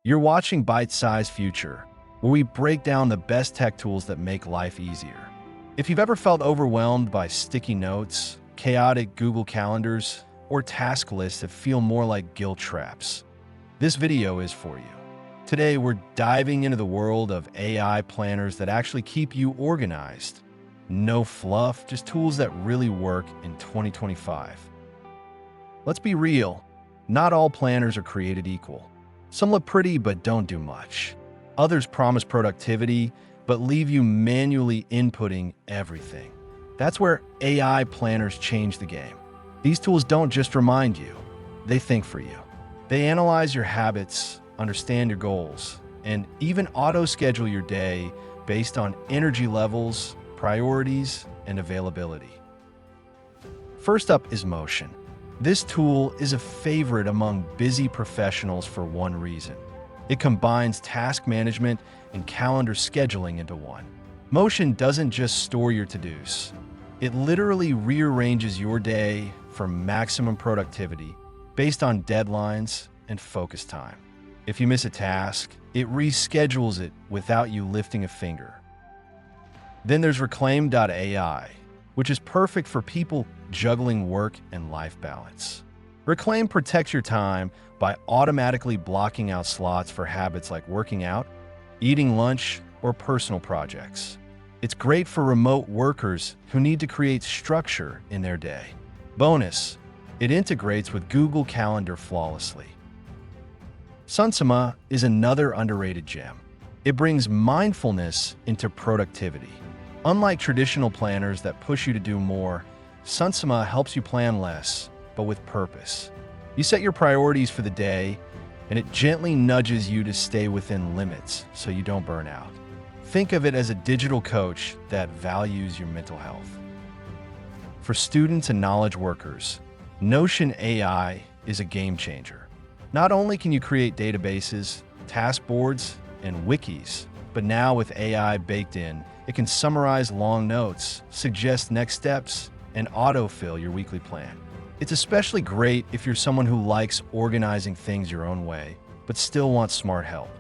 You're watching Bite-Sized Future, where we break down the best tech tools that make life easier. If you've ever felt overwhelmed by sticky notes, chaotic Google Calendars, or task lists that feel more like guilt traps, this video is for you. Today, we're diving into the world of AI planners that actually keep you organized. No fluff, just tools that really work in 2025. Let's be real, not all planners are created equal. Some look pretty but don't do much. Others promise productivity but leave you manually inputting everything. That's where AI planners change the game. These tools don't just remind you, they think for you. They analyze your habits, understand your goals, and even auto-schedule your day based on energy levels, priorities, and availability. First up is Motion. This tool is a favorite among busy professionals for one reason. It combines task management and calendar scheduling into one. Motion doesn't just store your to-dos. It literally rearranges your day for maximum productivity based on deadlines and focus time. If you miss a task, it reschedules it without you lifting a finger. Then there's Reclaim.ai, which is perfect for people juggling work and life balance. Reclaim protects your time by automatically blocking out slots for habits like working out, eating lunch, or personal projects. It's great for remote workers who need to create structure in their day. Bonus, it integrates with Google Calendar flawlessly. Sunsema is another underrated gem. It brings mindfulness into productivity. Unlike traditional planners that push you to do more, Sunsema helps you plan less, but with purpose. You set your priorities for the day, and it gently nudges you to stay within limits so you don't burn out. Think of it as a digital coach that values your mental health. For students and knowledge workers, Notion AI is a game changer. Not only can you create databases, task boards, and wikis, but now with AI baked in, it can summarize long notes, suggest next steps, and autofill your weekly plan. It's especially great if you're someone who likes organizing things your own way, but still wants smart help.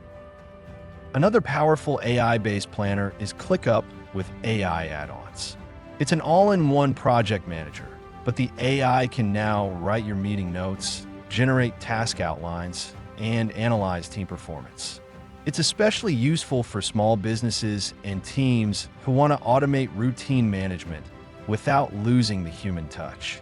Another powerful AI-based planner is ClickUp with AI add-ons. It's an all-in-one project manager, but the AI can now write your meeting notes, generate task outlines, and analyze team performance. It's especially useful for small businesses and teams who want to automate routine management without losing the human touch.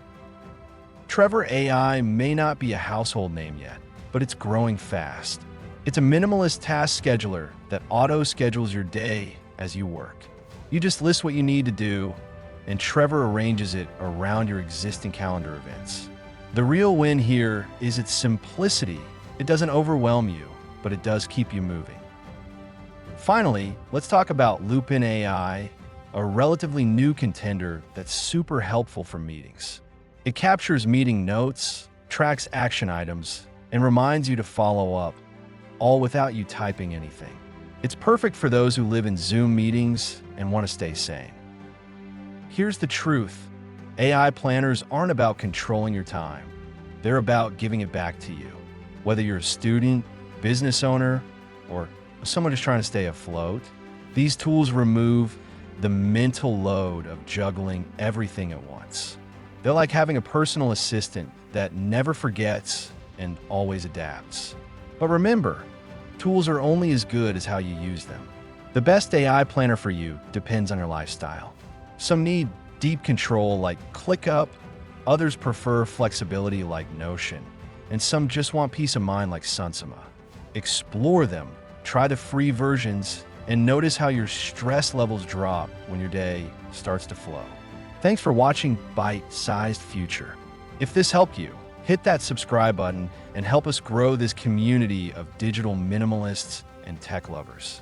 Trevor AI may not be a household name yet, but it's growing fast. It's a minimalist task scheduler that auto-schedules your day as you work. You just list what you need to do, and Trevor arranges it around your existing calendar events. The real win here is its simplicity. It doesn't overwhelm you, but it does keep you moving. Finally, let's talk about Lupin AI, a relatively new contender that's super helpful for meetings. It captures meeting notes, tracks action items, and reminds you to follow up, all without you typing anything. It's perfect for those who live in Zoom meetings and want to stay sane. Here's the truth. AI planners aren't about controlling your time. They're about giving it back to you. Whether you're a student, business owner, or someone just trying to stay afloat, these tools remove the mental load of juggling everything at once. They're like having a personal assistant that never forgets and always adapts. But remember, tools are only as good as how you use them. The best AI planner for you depends on your lifestyle. Some need deep control like ClickUp, others prefer flexibility like Notion, and some just want peace of mind like Sunsema. Explore them, try the free versions, and notice how your stress levels drop when your day starts to flow. Thanks for watching Bite-Sized Future. If this helped you, hit that subscribe button and help us grow this community of digital minimalists and tech lovers.